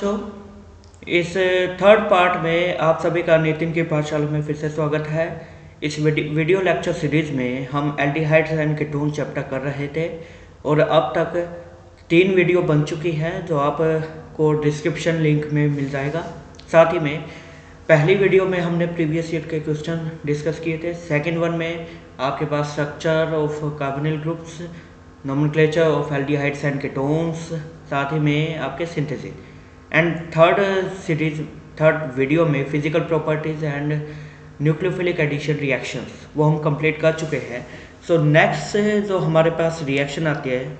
बच्चों, इस third part में आप सभी का नितिन की पाठशाला में फिर से स्वागत है। इस वीडियो लेक्चर सीरीज में हम एल्डिहाइड्स एंड कीटोन चैप्टर कर रहे थे और अब तक 3 वीडियो बन चुकी हैं जो आपको डिस्क्रिप्शन लिंक में मिल जाएगा। साथ ही में पहली वीडियो में हमने प्रीवियस ईयर के क्वेश्चन डिस्कस किए थे। सेकेंड वन में आपके पास structure of carbonyl groups, nomenclature of aldehydes and ketones, साथ ही में आपके सिंथेसिस। एंड थर्ड वीडियो में physical properties and nucleophilic addition reactions वो हम कंप्लीट कर चुके हैं। सो नेक्स्ट जो हमारे पास रिएक्शन आती है,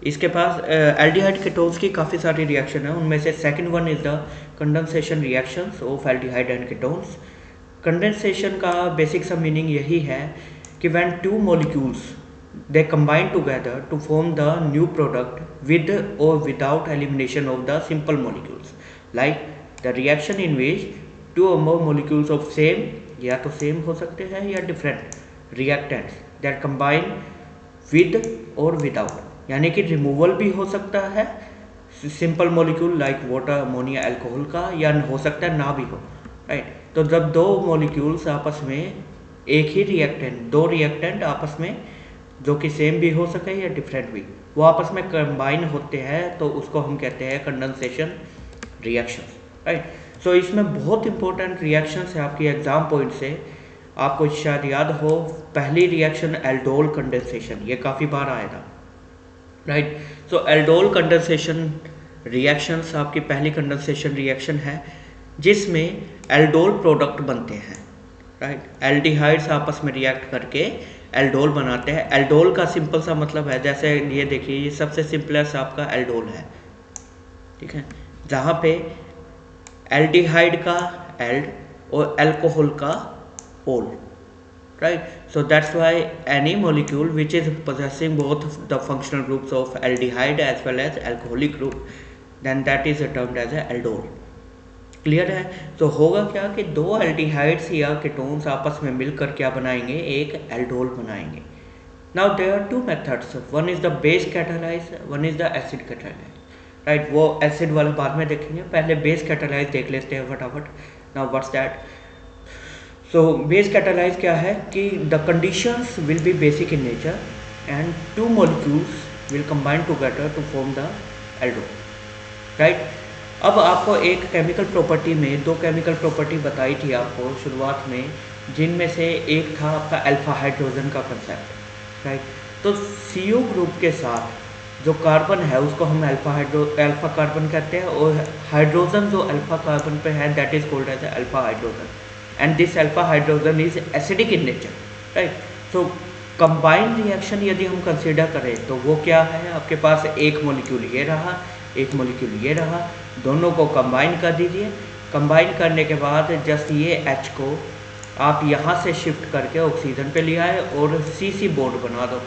इसके पास एल्डिहाइड कीटोन्स की काफ़ी सारी रिएक्शन है। उनमें से second one is the condensation reactions of aldehyde and ketones. Condensation का बेसिक सा मीनिंग यही है कि when two molecules they combine together to form the new product with or without elimination of the simple molecules, like the reaction in which two or more molecules of same या तो same हो सकते हैं या different reactants that combine with or without, यानी कि removal भी हो सकता है simple molecule like water, ammonia, alcohol का, या हो सकता है ना भी हो, राइट। तो जब दो मॉलिक्यूल्स आपस में एक ही दो रिएक्टेंट आपस में जो कि सेम भी हो सके या डिफरेंट भी, वो आपस में कंबाइन होते हैं तो उसको हम कहते हैं कंडेंसेशन रिएक्शन, राइट। सो इसमें बहुत इंपॉर्टेंट रिएक्शंस है आपकी एग्जाम पॉइंट से। आपको शायद याद हो पहली रिएक्शन एल्डोल कंडेंसेशन, ये काफ़ी बार आया था, राइट। सो एल्डोल कंडेंसेशन रिएक्शंस आपकी पहली कंडेंसेशन रिएक्शन है जिसमें एल्डोल प्रोडक्ट बनते हैं, राइट। एल्डिहाइड्स आपस में रिएक्ट करके एल्डोल बनाते हैं। एल्डोल का सिंपल सा मतलब है, जैसे ये देखिए, ये सबसे सिंपलेस्ट आपका एल्डोल है, ठीक है, जहाँ पे एल्डिहाइड का एल्ड और अल्कोहल का ol, right. So that's why any molecule which is possessing both the functional groups of aldehyde as well as alcoholic group, then that is termed as aldol. Clear है। तो होगा क्या कि दो aldehydes या ketones आपस में मिलकर क्या बनाएंगे, एक एल्डोल बनाएंगे। Now there are two methods, one is the base catalyse, one is the acid catalyse, right. वो एसिड वाला बाद में देखेंगे, पहले बेस कैटालाइज देख लेते हैं फटाफट। Now what's that. So base catalyse क्या है कि the conditions will be basic in nature and two molecules will combine together to form the aldol, right. अब आपको एक केमिकल प्रॉपर्टी में दो केमिकल प्रॉपर्टी बताई थी आपको शुरुआत में, जिनमें से एक था आपका अल्फा हाइड्रोजन का कंसेप्ट, राइट। तो CO ग्रुप के साथ जो कार्बन है उसको हम अल्फा कार्बन कहते हैं, और हाइड्रोजन जो अल्फा कार्बन पे है that is called as alpha hydrogen, and this alpha hydrogen is acidic in nature, right. So combined reaction यदि हम कंसिडर करें तो वो क्या है, आपके पास एक मॉलिक्यूल ये रहा, एक मॉलिक्यूल ये रहा, दोनों को कंबाइन कर दीजिए। कंबाइन करने के बाद जस्ट ये H को आप यहाँ से शिफ्ट करके ऑक्सीजन पे ले आए और CC बॉन्ड बना दो।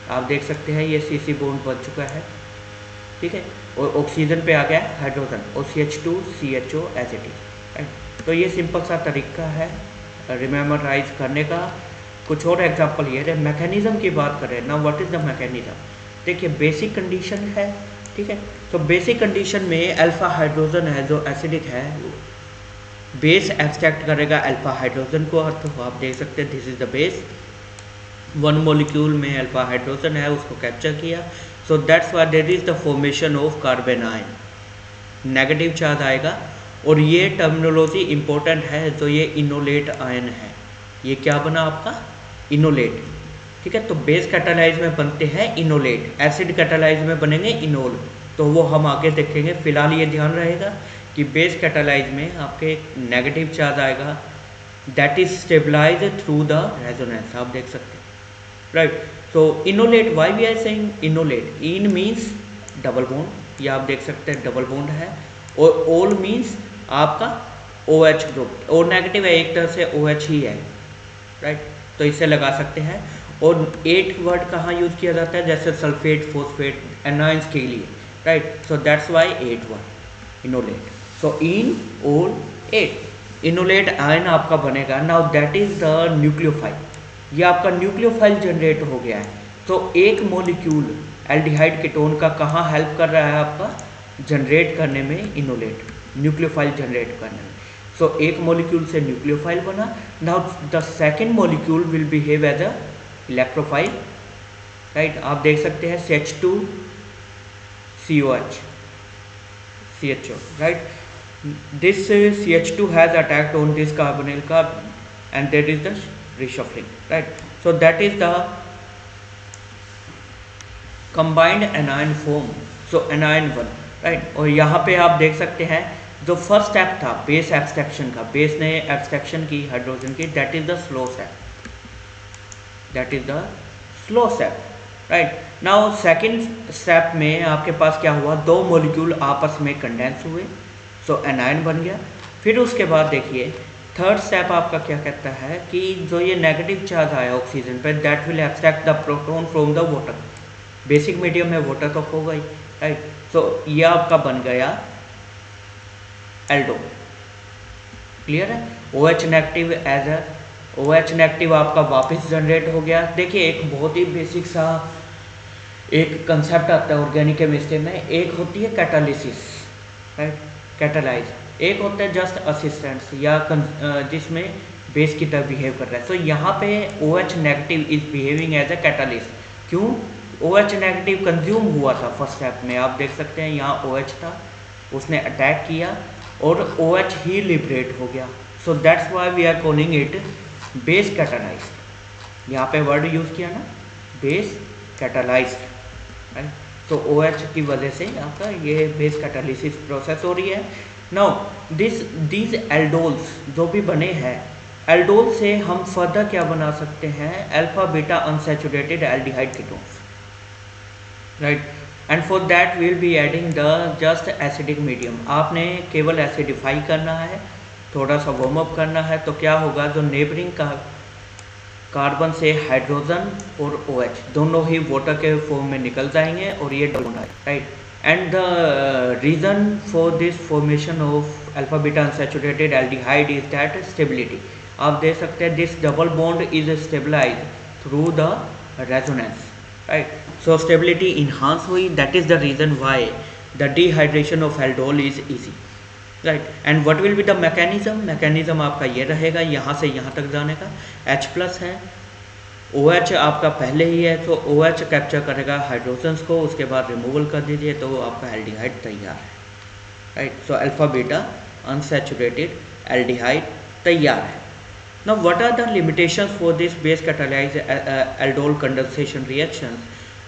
आप देख सकते हैं ये CC बॉन्ड बन चुका है, ठीक है, और ऑक्सीजन पे आ गया हाइड्रोजन और CH2 CHO as it is, right. तो ये सिंपल सा तरीका है रिमेमोराइज करने का। कुछ और एग्जाम्पल ये है, मैकेनिज्म की बात करें ना, व्हाट इज द मैकेनिज्म। देखिए बेसिक कंडीशन है, ठीक है। तो बेसिक कंडीशन में अल्फा हाइड्रोजन है जो एसिडिक है, बेस एक्सट्रैक्ट करेगा अल्फा हाइड्रोजन को, तो आप देख सकते हैं this is the base. One molecule में अल्फा हाइड्रोजन है, उसको कैप्चर किया, so that's why there is the formation of carbon ion, negative charge आएगा। और ये टर्मिनोलॉजी इंपॉर्टेंट है, जो ये इनोलेट आयन है, ये क्या बना आपका इनोलेट, ठीक है। तो बेस कैटालाइज में बनते हैं इनोलेट, एसिड कैटालाइज में बनेंगे इनोल, तो वो हम आगे देखेंगे। फिलहाल ये ध्यान रहेगा कि बेस कैटालाइज में आपके नेगेटिव चार्ज आएगा, that is stabilise through the resonance, आप देख सकते हैं, right. So enolate, why we are saying enolate, en means double bond, ये आप देख सकते हैं डबल बॉन्ड है, और ओल मीन्स आपका OH ग्रुप, O नेगेटिव है, एक तरह से OH ही है, राइट। तो इसे लगा सकते हैं। और 8 वर्ड कहाँ यूज किया जाता है, जैसे सल्फेट, फॉस्फेट, एनाइंस के लिए, right. So that's why 8 word enolate. So in all 8 enolate ion आपका बनेगा। Now that is the nucleophile, ये आपका न्यूक्लियोफाइल जनरेट हो गया है। तो एक मॉलिक्यूल एल्डिहाइड कीटोन का कहाँ हेल्प कर रहा है, आपका जनरेट करने में, इनोलेट न्यूक्लियोफाइल जनरेट करने में। सो एक मॉलिक्यूल से न्यूक्लियोफाइल बना, now the second molecule will behave as a electrophile, right. आप देख सकते हैं CH2COH CHO, right? This CH2 has attacked on this carbonyl carbon and there is the reshuffling, right? So that is the combined anion form, so anion 1, right? और यहाँ पे आप देख सकते हैं जो फर्स्ट स्टेप था बेस एब्स्ट्रैक्शन का, बेस ने एब्स्ट्रैक्शन की हाइड्रोजन की, that is the slow step, right. Now second step में आपके पास क्या हुआ, दो मॉलिक्यूल आपस में कंडेंस हुए, सो एनायन बन गया। फिर उसके बाद देखिए थर्ड स्टेप आपका क्या कहता है कि जो ये नेगेटिव चार्ज आया ऑक्सीजन पे, that will abstract the proton from the water, basic medium में वाटर तो हो गई, राइट। सो ये आपका बन गया एल्डो, क्लियर है। OH negative as a OH negative आपका वापस जनरेट हो गया। देखिए एक बहुत ही बेसिक सा एक कंसेप्ट आता है ऑर्गेनिक केमिस्ट्री में, एक होती है कैटालिसिस, राइट, कैटालाइज, एक होता है जस्ट असिस्टेंट्स या जिसमें बेस की तरह बिहेव कर रहा है। तो यहाँ पे OH negative is behaving as a catalyst. क्यों? OH नेगेटिव कंज्यूम हुआ था फर्स्ट स्टेप में, आप देख सकते हैं यहाँ OH था, उसने अटैक किया और OH ही लिबरेट हो गया। So that's why we are calling it base catalysed. यहाँ पे वर्ड यूज़ किया ना, बेस कैटालाइज्ड, राइट। तो OH की वजह से आपका ये बेस कैटालिसिस प्रोसेस हो रही है। नाउ दीज एल्डोल्स जो भी बने हैं, एल्डोल से हम फर्दर क्या बना सकते हैं, alpha beta unsaturated aldehyde ketones, right. And for that will be adding the just acidic medium. आपने केवल एसिडिफाई करना है, थोड़ा सा वार्म अप करना है, तो क्या होगा, जो नेबरिंग का कार्बन से हाइड्रोजन और OH दोनों ही वाटर के फॉर्म में निकल जाएंगे और ये डबल बॉन्ड है, right. And the reason for this formation of alpha beta unsaturated aldehyde is that stability. आप देख सकते हैं this double bond is stabilise through the resonance, right. So stability enhance हुई, that is the reason why the dehydration of aldol is easy, right. And what will be the mechanism आपका ये रहेगा, यहाँ से यहाँ तक जाने का। H+ है, OH आपका पहले ही है, तो OH कैप्चर करेगा हाइड्रोजन्स को, उसके बाद रिमूवल कर दीजिए तो आपका एल्डिहाइड तैयार है, right. So alpha beta unsaturated aldehyde तैयार है। Now what are the limitations for this base catalysed aldol condensation reactions?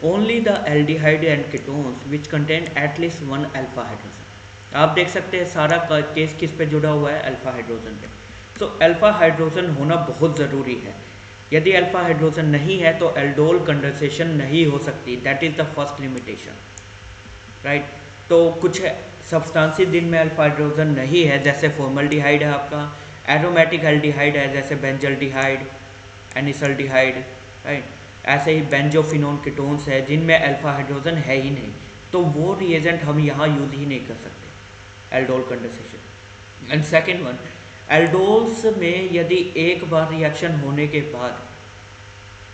Only the aldehyde and ketones which contain at least 1 alpha hydrogen. आप देख सकते हैं सारा केस किस पे जुड़ा हुआ है, अल्फा हाइड्रोजन पे। तो अल्फा हाइड्रोजन होना बहुत ज़रूरी है। यदि अल्फा हाइड्रोजन नहीं है तो एल्डोल कंडेंसेशन नहीं हो सकती, that is the first limitation, right. तो कुछ सब्सटेंसेस जिनमें अल्फा हाइड्रोजन नहीं है, जैसे फॉर्मल्डिहाइड है आपका, एरोमेटिक एल्डिहाइड है जैसे बेंजल्डिहाइड, एनिसल्डिहाइड, राइट। ऐसे ही बेंजोफिनोन कीटोन्स है जिनमें अल्फा हाइड्रोजन है ही नहीं, तो वो रिएजेंट हम यहाँ यूज़ ही नहीं कर सकते aldol condensation. And second one, aldols में यदि एक बार रिएक्शन होने के बाद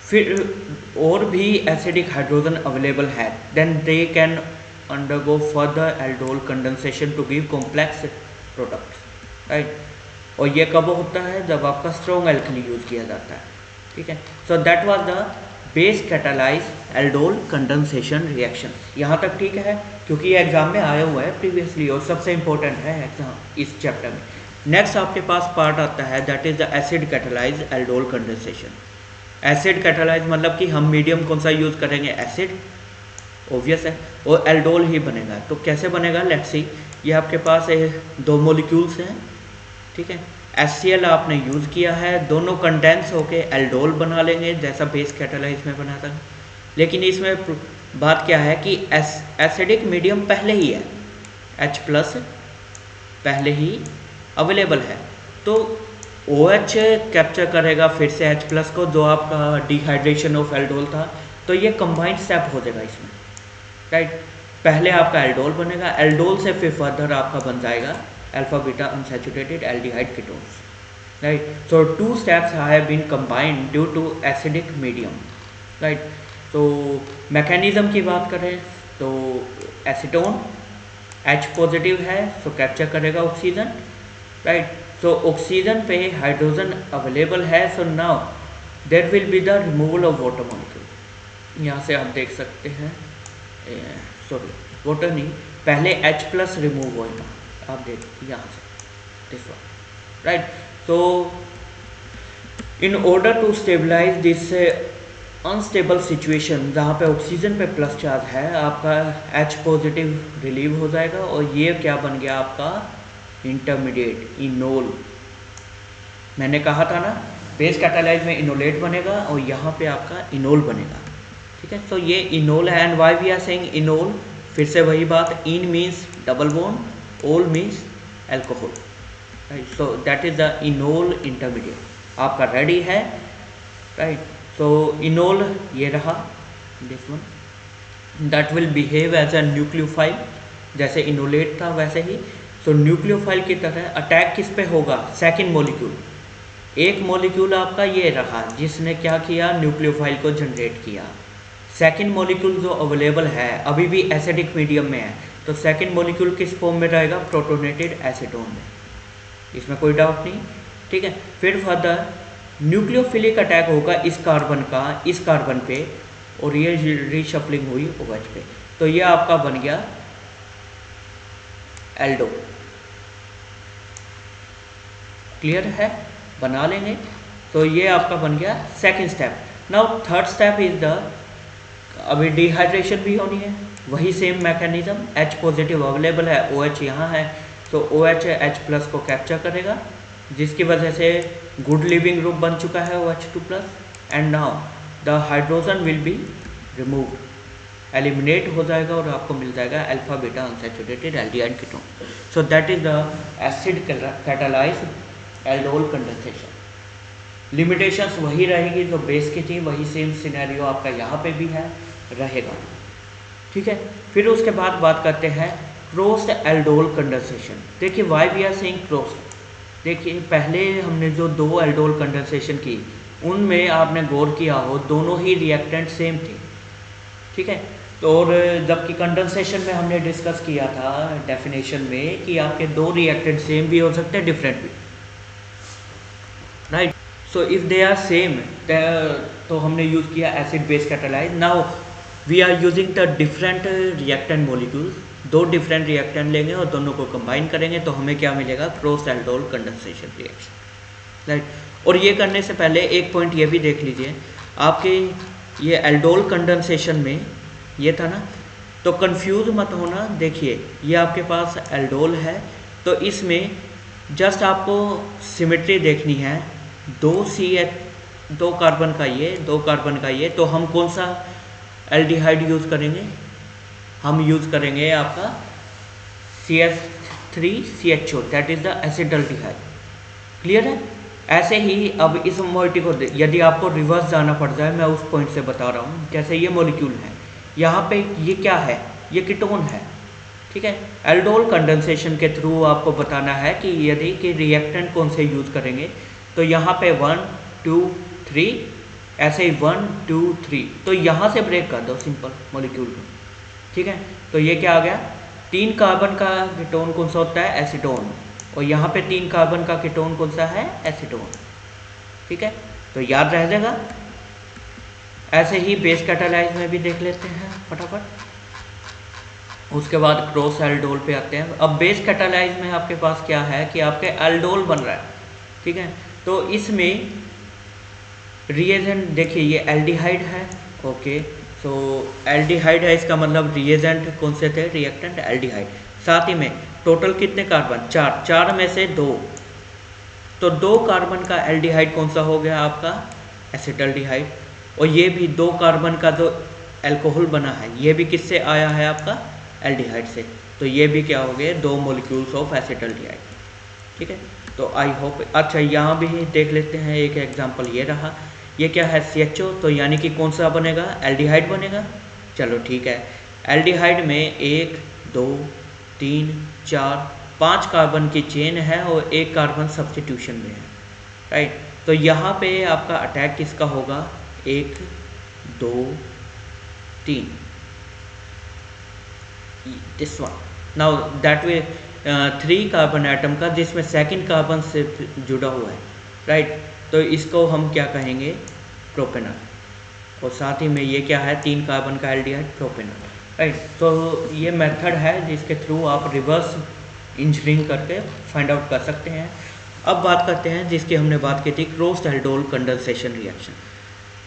फिर और भी एसिडिक हाइड्रोजन अवेलेबल है, then they can undergo further aldol condensation to give complex products, right. और ये कब होता है, जब आपका स्ट्रॉन्ग एल्कली यूज किया जाता है, ठीक है। So that was the base catalyse aldol condensation reaction. यहाँ तक ठीक है, क्योंकि ये एग्जाम में आया हुआ है प्रीवियसली और सबसे इंपॉर्टेंट है एग्जाम इस चैप्टर में। नेक्स्ट आपके पास पार्ट आता है that is the acid catalyse aldol condensation. Acid catalyse मतलब कि हम मीडियम कौन सा यूज़ करेंगे, एसिड, ऑब्वियस है, और एल्डोल ही बनेगा। तो कैसे बनेगा, लेट्स सी। ये आपके पास 2 मॉलिक्यूल्स हैं, ठीक है। HCl आपने यूज़ किया है, दोनों कंडेंस होके एल्डोल बना लेंगे जैसा बेस कैटालाइज में बना था। लेकिन इसमें बात क्या है कि एसिडिक मीडियम पहले ही है, H+ पहले ही अवेलेबल है, तो OH कैप्चर करेगा फिर से H+ को, जो आपका डिहाइड्रेशन ऑफ एल्डोल था। तो ये कंबाइंड स्टेप हो जाएगा इसमें, राइट। पहले आपका एल्डोल बनेगा, एल्डोल से फिर फर्दर आपका बन जाएगा alpha beta unsaturated aldehyde ketones, right. So 2 steps have been combined due to acidic medium, right. तो मैकेनिज्म की बात करें तो एसीटोन, H पॉजिटिव है तो कैप्चर करेगा ऑक्सीजन, राइट। सो ऑक्सीजन पे हाइड्रोजन अवेलेबल है, so now there will be the removal of water molecule. यहाँ से आप देख सकते हैं, सॉरी वाटर नहीं, पहले H प्लस रिमूव होगा, आप देख यहाँ से this one, right. So in order to stabilize this unstable situation, जहाँ पे ऑक्सीजन पे प्लस चार्ज है, आपका H पॉजिटिव रिलीव हो जाएगा और ये क्या बन गया आपका इंटरमीडिएट इनोल। मैंने कहा था ना बेस कैटालाइज में इनोलेट बनेगा और यहाँ पे आपका इनोल बनेगा, ठीक है। तो ये इनोल है। And why we are saying enol, फिर से वही बात, en means double bond, ol means alcohol, right. So that is the enol intermediate आपका रेडी है, राइट। सो इनोल ये रहा, this one, that will behave as a nucleophile, जैसे enolate था वैसे ही। सो न्यूक्लियोफाइल की तरह अटैक किस पे होगा, सेकंड मॉलिक्यूल। एक मॉलिक्यूल आपका ये रहा जिसने क्या किया, न्यूक्लियोफाइल को जनरेट किया। सेकंड मॉलिक्यूल जो अवेलेबल है अभी भी एसिडिक मीडियम में है, तो सेकंड मॉलिक्यूल किस फॉर्म में रहेगा, प्रोटोनेटेड एसीटोन में, इसमें कोई डाउट नहीं, ठीक है। फिर फर्दर न्यूक्लियोफिलिक अटैक होगा इस कार्बन का इस कार्बन पे, और ये रीशफलिंग हुई OH पे, तो ये आपका बन गया एल्डो। क्लियर है, बना लेंगे। तो ये आपका बन गया second step. Now third step is the, अभी डिहाइड्रेशन भी होनी है, वही same mechanism, H positive available है, OH यहाँ है, तो OH H प्लस को कैप्चर करेगा, जिसकी वजह से गुड लिविंग ग्रुप बन चुका है OH2+, and now the hydrogen will be removed, eliminate हो जाएगा और आपको मिल जाएगा alpha beta unsaturated aldehyde ketone. So that is the acid catalysed aldol condensation. Limitations वही रहेगी जो बेस की थी, वही सेम सिनेरियो आपका यहाँ पे भी है रहेगा, ठीक है। फिर उसके बाद बात करते हैं क्रॉस्ड एल्डोल कंडेंसेशन। देखिए why we are saying crossed, देखिए पहले हमने जो दो एल्डोल कंडेंसेशन की उनमें आपने गौर किया हो दोनों ही रिएक्टेंट सेम थे, ठीक है। तो और जबकि कंडेंसेशन में हमने डिस्कस किया था डेफिनेशन में कि आपके दो रिएक्टेंट सेम भी हो सकते हैं, डिफरेंट भी, right. So if they are same तो हमने यूज़ किया acid base catalyse. Now we are using the different reactant molecules, दो डिफरेंट रिएक्टेंट लेंगे और दोनों को कंबाइन करेंगे तो हमें क्या मिलेगा, crossed aldol condensation reaction, right. और ये करने से पहले एक पॉइंट ये भी देख लीजिए, आपके ये एल्डोल कंडेंसेशन में ये था ना, तो कंफ्यूज मत होना। देखिए ये आपके पास एल्डोल है, तो इसमें जस्ट आपको सिमेट्री देखनी है, दो कार्बन का ये, दो कार्बन का ये, तो हम कौन सा एल्डिहाइड यूज़ करेंगे, हम यूज़ करेंगे आपका CH3CHO, that is the acetaldehyde. Clear है। ऐसे ही अब इस मॉलिक्यूल को यदि आपको रिवर्स जाना पड़ जाए, मैं उस पॉइंट से बता रहा हूँ, जैसे ये मॉलिक्यूल है, यहाँ पे ये क्या है, ये कीटोन है, ठीक है। एल्डोल कंडेंसेशन के थ्रू आपको बताना है कि यदि कि रिएक्टेंट कौन से यूज़ करेंगे, तो यहाँ पे 1 2 3, ऐसे ही 1 2 3, तो यहाँ से ब्रेक कर दो सिंपल मॉलिक्यूल को, ठीक है। तो ये क्या आ गया, 3 कार्बन का कीटोन कौन सा होता है, एसीटोन, और यहाँ पे 3 कार्बन का कीटोन कौन सा है, एसीटोन, ठीक है। तो याद रह जाएगा। ऐसे ही बेस कैटालाइज में भी देख लेते हैं फटाफट, उसके बाद क्रॉस एल्डोल पे आते हैं। अब बेस कैटालाइज में आपके पास क्या है कि आपके एल्डोल बन रहा है, ठीक है। तो इसमें रिएजेंट देखिए, ये एल्डिहाइड है, ओके। सो एल्डिहाइड है, इसका मतलब रिएजेंट कौन से थे, रिएक्टेंट एल्डिहाइड। साथ ही में टोटल कितने कार्बन, 4, 4 में से 2, तो 2 कार्बन का एल्डिहाइड कौन सा हो गया आपका, एसिटल्डिहाइड। और ये भी 2 कार्बन का जो अल्कोहल बना है, ये भी किससे आया है आपका, एल्डिहाइड से, तो ये भी क्या हो गए, 2 मॉलिक्यूल्स ऑफ एसिटल्डिहाइड, ठीक है। तो आई होप, अच्छा यहाँ भी देख लेते हैं एक एग्जांपल, ये रहा, ये क्या है, CHO, तो यानी कि कौन सा बनेगा, एल्डिहाइड बनेगा। चलो ठीक है, एल्डिहाइड में 1 2 3 4 5 कार्बन की चेन है और 1 कार्बन सब्स्टिट्यूशन में है, राइट। तो यहाँ पे आपका अटैक किसका होगा, 1 2 3, this one, now that way 3 carbon atom का जिसमें सेकंड कार्बन से जुड़ा हुआ है, राइट। तो इसको हम क्या कहेंगे, प्रोपेनॉल। और साथ ही में ये क्या है, 3 कार्बन का एल्डिहाइड, प्रोपेनॉल, राइट। तो ये मेथड है जिसके थ्रू आप रिवर्स इंजीनियरिंग करके फाइंड आउट कर सकते हैं। अब बात करते हैं जिसकी हमने बात की थी, cross aldol condensation reaction.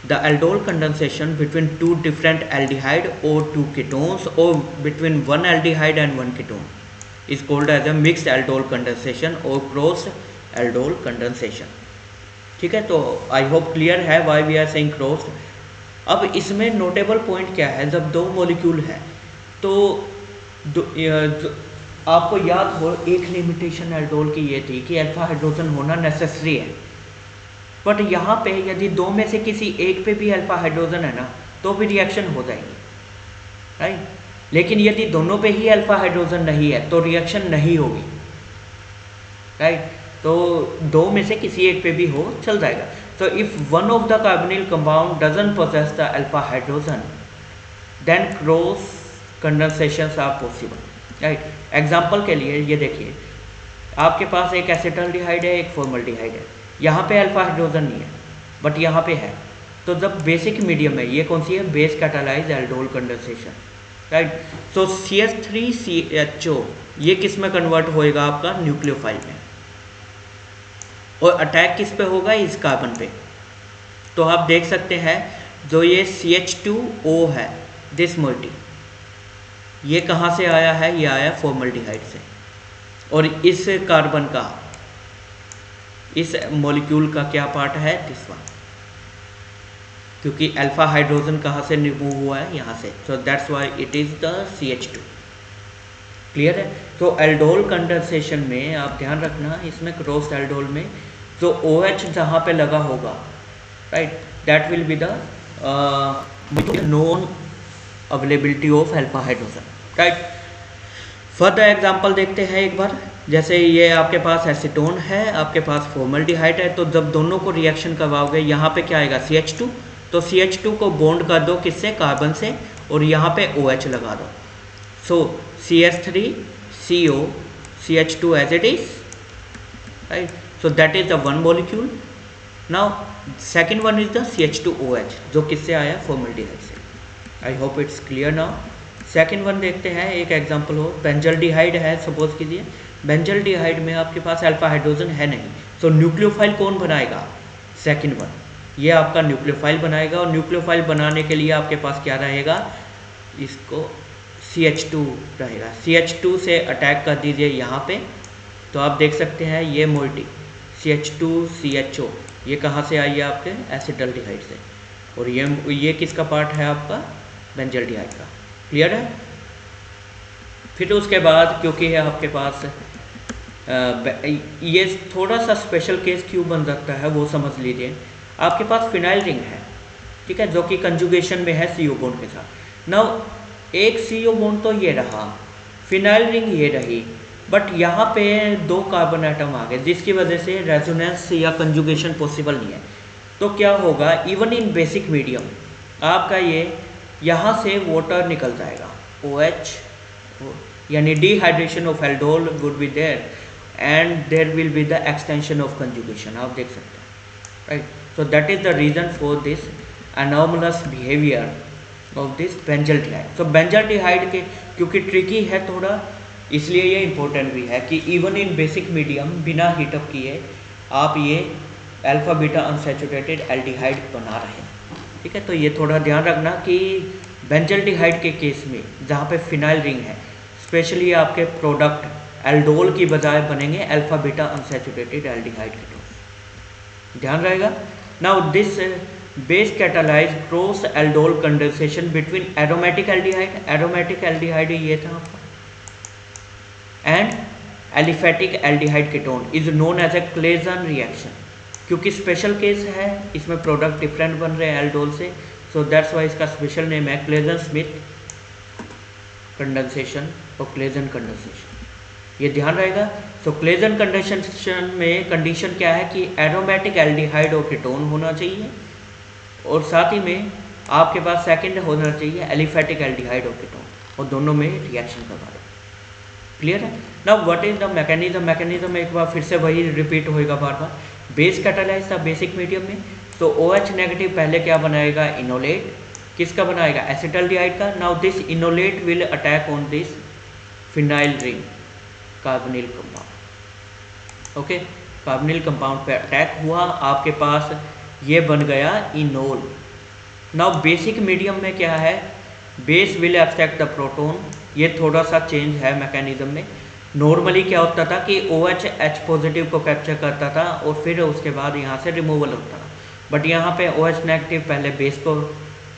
The aldol condensation between two different aldehyde or two ketones or between one aldehyde and one ketone is called as a mixed aldol condensation or cross aldol condensation। ठीक है, तो I hope clear है why we are saying cross. अब इसमें notable point क्या है, जब दो मॉलिक्यूल है तो आपको याद हो एक लिमिटेशन एल्डोल की ये थी कि अल्फा हाइड्रोजन होना नेसेसरी है, बट यहाँ पे यदि दो में से किसी एक पे भी अल्फा हाइड्रोजन है ना तो भी रिएक्शन हो जाएगी, राइट। लेकिन यदि दोनों पे ही अल्फा हाइड्रोजन नहीं है तो रिएक्शन नहीं होगी, राइट। तो दो में से किसी एक पे भी हो चल जाएगा। तो if one of the carbonyl compound doesn't possess the alpha hydrogen then cross condensations are possible, right. Example के लिए ये देखिए, आपके पास एक एसिटाल्डिहाइड है, एक फॉर्मल्डिहाइड है, यहाँ पे अल्फा हाइड्रोजन नहीं है बट यहाँ पे है। तो जब बेसिक मीडियम है, ये कौन सी है, base catalyse aldol condensation, right. तो CH3CHO ये किस में कन्वर्ट होएगा, आपका न्यूक्लियोफाइल में, और अटैक किस पे होगा, इस कार्बन पे। तो आप देख सकते हैं जो ये CH2O है, दिस मोइटी, ये कहाँ से आया है, ये आया फॉर्मल्डिहाइड से। और इस कार्बन का, इस मॉलिक्यूल का क्या पार्ट है, दिस वन, क्योंकि अल्फा हाइड्रोजन कहाँ से रिमूव हुआ है, यहाँ से। So that's why it is the CH2। Clear है। तो एल्डोल कंडेंसेशन में आप ध्यान रखना, इसमें क्रॉस एल्डोल में तो OH जहाँ पे लगा होगा, right, that will be the non availability of alpha hydrogen, right. Further example देखते हैं एक बार। जैसे ये आपके पास एसीटोन है, आपके पास फॉर्मल्डिहाइड है, तो जब दोनों को रिएक्शन करवाओगे यहाँ पे क्या आएगा, CH2। तो CH2 को बॉन्ड कर दो किससे, कार्बन से, और यहाँ पे OH लगा दो। So CH3CO CH2 as it is, right. So that is the one molecule. Now second one is the CH2OH जो किससे आया, फॉर्मल्डिहाइड से। I hope it's clear now. Second one देखते हैं, एक एग्जांपल हो, बेंजल्डिहाइड है सपोज कीजिए। बेंजल्डिहाइड में आपके पास अल्फा हाइड्रोजन है नहीं, तो न्यूक्लियोफाइल कौन बनाएगा, सेकंड वन, ये आपका न्यूक्लियोफाइल बनाएगा। और न्यूक्लियोफाइल बनाने के लिए आपके पास क्या रहेगा, इसको CH2 रहेगा। CH2 से अटैक कर दीजिए यहाँ पे, तो आप देख सकते हैं ये मोइटी CH2CHO ये कहाँ से आई है, आपके एसिटाल्डिहाइड से, और ये किसका पार्ट है, आपका बेंजल्डिहाइड का। क्लियर है। फिर उसके बाद क्योंकि है आपके पास ये थोड़ा सा स्पेशल केस क्यों बन सकता है वो समझ लीजिए। आपके पास फिनाइल रिंग है, ठीक है, जो कि कंजुगेशन में है CO बॉन्ड के साथ। नाउ एक CO बॉन्ड तो ये रहा, फिनाइल रिंग ये रही, बट यहाँ पे 2 कार्बन आइटम आ गए जिसकी वजह से रेजोनेंस या कंजुगेशन पॉसिबल नहीं है। तो क्या होगा, इवन इन बेसिक मीडियम आपका ये यहाँ से वाटर निकल जाएगा, OH, यानी dehydration of aldol would be there and there will be the extension of conjugation, आप देख सकते हैं, right. So that is the reason for this anomalous behaviour of this benzaldehyde. तो बेंजल्डिहाइड के क्योंकि ट्रिकी है थोड़ा, इसलिए ये इंपॉर्टेंट भी है कि इवन इन बेसिक मीडियम बिना हीटअप किए आप ये अल्फा बीटा अनसैचुरेटेड एल्डिहाइड बना रहे हैं, ठीक है। तो ये थोड़ा ध्यान रखना कि बेंजल्डिहाइड के केस में जहाँ पे फिनाइल रिंग है, स्पेशली आपके प्रोडक्ट एल्डोल की बजाय बनेंगे alpha beta unsaturated aldehyde ketone, ध्यान रहेगा। Now this base catalyse cross aldol condensation between aromatic aldehyde ये था आपका, and aliphatic aldehyde ketone is known as a Claisen reaction. क्योंकि स्पेशल केस है, इसमें प्रोडक्ट डिफरेंट बन रहे हैं एल्डोल से, सो दैट्स वाई इसका स्पेशल नेम है क्लेजन स्मिथ कंडेंसेशन और क्लेजन कंडेंसेशन, ये ध्यान रहेगा। तो क्लेजन कंडेंसेशन में कंडीशन क्या है कि एरोमेटिक एल्डिहाइड और कीटोन होना चाहिए, और साथ ही में आपके पास सेकंड होना चाहिए एलिफेटिक एल्डिहाइड और कीटोन, और दोनों में रिएक्शन करवा दो। क्लियर है ना। What is the mechanism, mechanism एक बार फिर से वही रिपीट होएगा बार बार। बेस कैटालाइज था बेसिक मीडियम में, तो OH नेगेटिव पहले क्या बनाएगा, इनोलेट, किसका बनाएगा, एसिटाल्डिहाइड का। Now this enolate will attack on this phenyl ring carbonyl compound. Okay, carbonyl compound पे अटैक हुआ, आपके पास ये बन गया इनोल। नाउ बेसिक मीडियम में क्या है, base will abstract the proton, ये थोड़ा सा चेंज है मैकेनिज्म में। नॉर्मली क्या होता था कि OH H पॉजिटिव को कैप्चर करता था और फिर उसके बाद यहाँ से रिमूवल होता था, बट यहाँ पे OH नेगेटिव पहले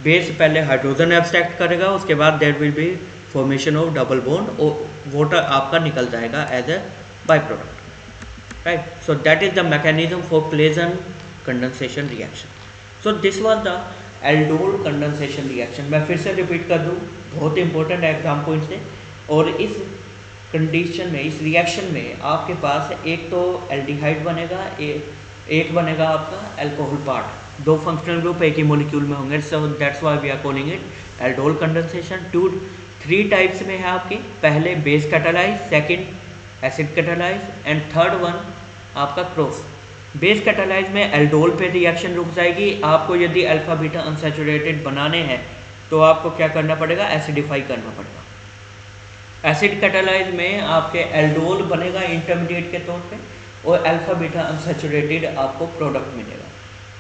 बेस पहले हाइड्रोजन एब्स्ट्रैक्ट करेगा, उसके बाद there will be formation of double bond और वाटर आपका निकल जाएगा as a by product, right. So that is the mechanism for Claisen condensation reaction. So this was the aldol condensation reaction. मैं फिर से रिपीट कर दूँ, बहुत इंपॉर्टेंट है एग्जाम पॉइंट से। और इस कंडीशन में, इस रिएक्शन में आपके पास एक तो एल्डिहाइड बनेगा, एक बनेगा आपका एल्कोहल पार्ट। दो फंक्शनल ग्रुप एक ही मॉलिक्यूल में होंगे, so that's why we are calling it aldol condensation. Three types में है आपकी, पहले base catalyse, second acid catalyse and third one आपका क्रॉस। बेस कैटालाइज में एल्डोल पे रिएक्शन रुक जाएगी। आपको यदि अल्फा बीटा अनसैचुरेटेड बनाने हैं तो आपको क्या करना पड़ेगा, एसिडिफाई करना पड़ेगा। एसिड कैटालाइज में आपके एल्डोल बनेगा इंटरमीडिएट के तौर पे और अल्फा बीटा अनसैचुरेटेड आपको प्रोडक्ट मिलेगा।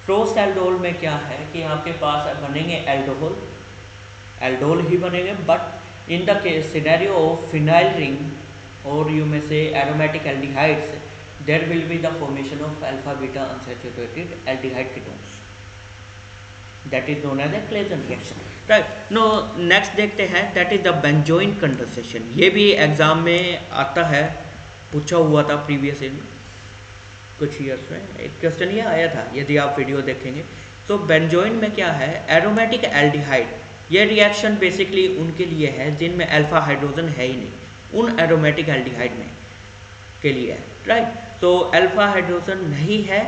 क्रॉस एल्डोल में क्या है कि आपके पास बनेंगे एल्डोल ही बनेंगे, but in the case scenario of phenyl ring और यू में से aromatic aldehydes, there will be the formation of alpha beta unsaturated aldehyde ketones, that is known as a Claisen reaction, right. No next देखते हैं, that is the benzoin condensation. ये भी exam में आता है, पूछा हुआ था प्रीवियस इन कुछ ईयर्स में, एक क्वेश्चन ये आया था यदि आप वीडियो देखेंगे। तो बेंजोइन में क्या है, एरोमेटिक एल्डिहाइड। ये रिएक्शन बेसिकली उनके लिए है जिनमें अल्फा हाइड्रोजन है ही नहीं, उन एरोमेटिक एल्डिहाइड में के लिए है, राइट। तो अल्फा हाइड्रोजन नहीं है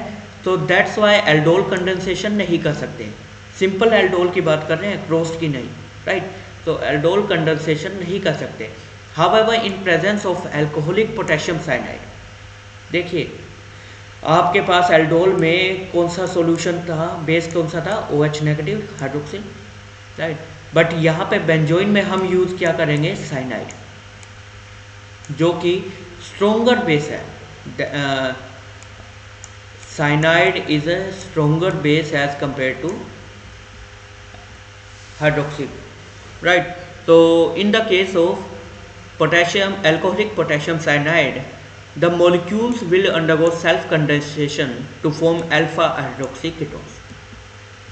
तो दैट्स वाई एल्डोल कंडेंसेशन नहीं कर सकते। सिंपल एल्डोल की बात कर रहे हैं, क्रॉस्ड की नहीं, राइट। तो एल्डोल कंडेंसेशन नहीं कर सकते। However in presence of alcoholic potassium cyanide, देखिए आपके पास एल्डोल में कौन सा सॉल्यूशन था, बेस कौन सा था, OH negative hydroxyl, right. But यहाँ पे बेंजोइन में हम यूज़ क्या करेंगे, साइनाइड, जो कि स्ट्रोंगर बेस है। Cyanide is a stronger base as compared to hydroxyl, right. तो in the case of potassium, alcoholic potassium cyanide, the molecules will undergo self condensation to form alpha hydroxy ketones।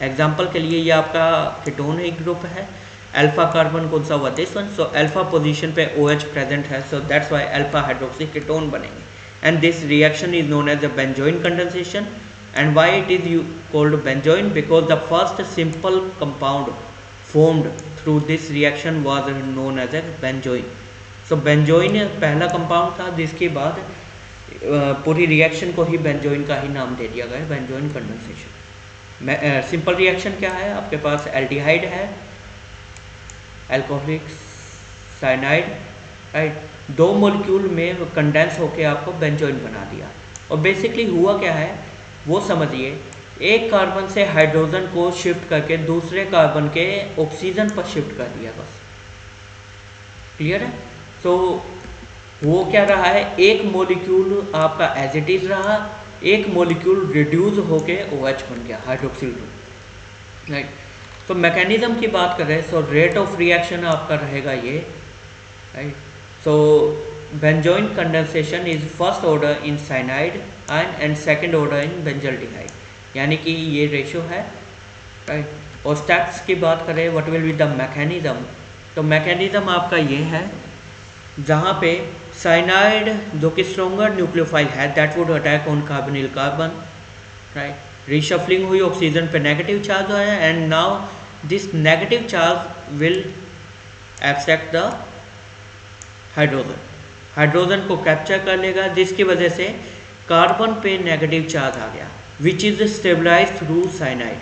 Example के लिए ये आपका ketone एक group है, alpha carbon कौन सा हुआ, this one. So alpha position पे OH प्रेजेंट है, so that's why alpha hydroxy ketone बनेंगे। And this reaction is known as the benzoin condensation. And why it is called benzoin, because the first simple compound formed through this reaction was known as a benzoin. So benzoin पहला compound था जिसके बाद पूरी reaction को ही benzoin का ही नाम दे दिया गया, बेंजोइन कंडेंसेशन। सिंपल रिएक्शन क्या है, आपके पास एल्डिहाइड है, अल्कोहलिक साइनाइड, राइट, दो मॉलिक्यूल में कंडेंस होके आपको बेंजोइन बना दिया। और बेसिकली हुआ क्या है वो समझिए, एक कार्बन से हाइड्रोजन को शिफ्ट करके दूसरे कार्बन के ऑक्सीजन पर शिफ्ट कर दिया, बस। क्लियर है। तो वो क्या रहा है, एक मॉलिक्यूल आपका एज इट इज रहा, एक मॉलिक्यूल रिड्यूस होके OH बन गया, हाइड्रोक्सिल ग्रुप, राइट। तो मैकेनिज्म की बात करें, सो रेट ऑफ रिएक्शन आपका रहेगा ये, right. So benzoin condensation is first order in cyanide and second order in benzaldehyde, यानी कि ये रेशियो है, राइट। और स्टेप्स की बात करें, what will be the mechanism, तो मैकेनिज्म आपका ये है, जहाँ पे साइनाइड जो कि स्ट्रोंगर न्यूक्लियोफाइल है, that would attack on carbonyl carbon, right. Reshuffling हुई, ऑक्सीजन पे नेगेटिव चार्ज आया, and now this negative charge will abstract the hydrogen, hydrogen को कैप्चर कर लेगा, जिसकी वजह से कार्बन पे नेगेटिव चार्ज आ गया, which is stabilise through cyanide.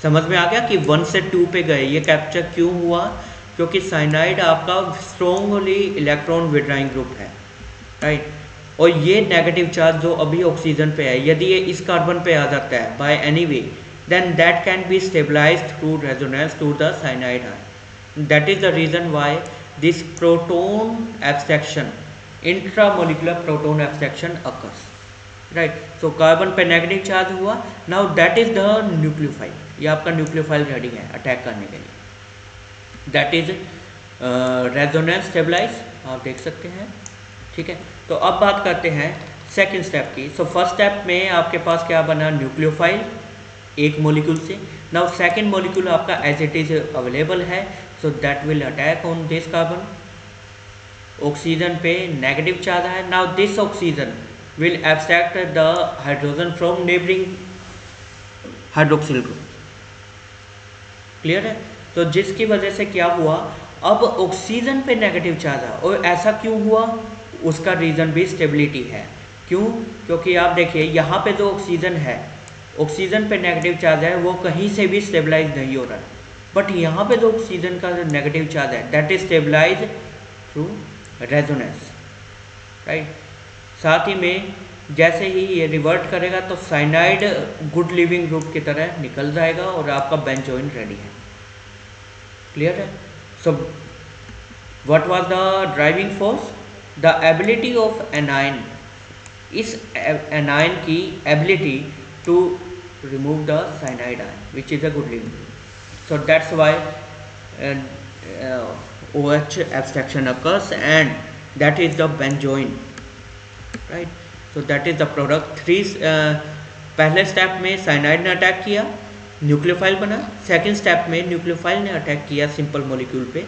समझ में आ गया कि 1 से 2 पे गए, ये कैप्चर क्यों हुआ, क्योंकि साइनाइड आपका स्ट्रॉन्गली इलेक्ट्रॉन विड्राइंग ग्रुप है, राइट। और ये नेगेटिव चार्ज जो अभी ऑक्सीजन पे है, यदि ये इस कार्बन पे आ जाता है by any way, then that can be stabilized through resonance to the cyanide ion. That is the reason why this proton abstraction, intramolecular proton abstraction occurs, right. So carbon पे नेगेटिव चार्ज हुआ, now that is the nucleophile, ये आपका nucleophile ready है attack करने के लिए, that is resonance stabilise, आप देख सकते हैं, ठीक है। तो अब बात करते हैं सेकंड स्टेप की। सो फर्स्ट स्टेप में आपके पास क्या बना, न्यूक्लियोफाइल एक मॉलिक्यूल से। नाउ सेकंड मॉलिक्यूल आपका एज इट इज अवेलेबल है, so that will attack on this carbon. Oxygen पे नेगेटिव चार्ज है, now this oxygen will abstract the hydrogen from neighbouring hydroxyl group, clear है। तो जिसकी वजह से क्या हुआ, अब ऑक्सीजन पे नेगेटिव चार्ज है, और ऐसा क्यों हुआ, उसका रीज़न भी स्टेबिलिटी है। क्यों, क्योंकि आप देखिए यहाँ पे जो ऑक्सीजन है, ऑक्सीजन पे नेगेटिव चार्ज है, वो कहीं से भी स्टेबलाइज नहीं हो रहा है, बट यहाँ पे जो ऑक्सीजन का जो नेगेटिव चार्ज है that is stabilise through resonance, right. साथ ही में जैसे ही ये रिवर्ट करेगा तो साइनाइड गुड लिविंग ग्रुप की तरह निकल जाएगा और आपका बेंजोइन रेडी है, क्लियर है। So what was the driving force, the ability of anion, इस एनाइन की ability to remove the cyanide ion which is a good living group, so that's why OH abstraction occurs and that is the benzoin, right. So that is the product three। पहले step में cyanide ने attack किया, nucleophile बना। Second step में nucleophile ने attack किया simple molecule पे,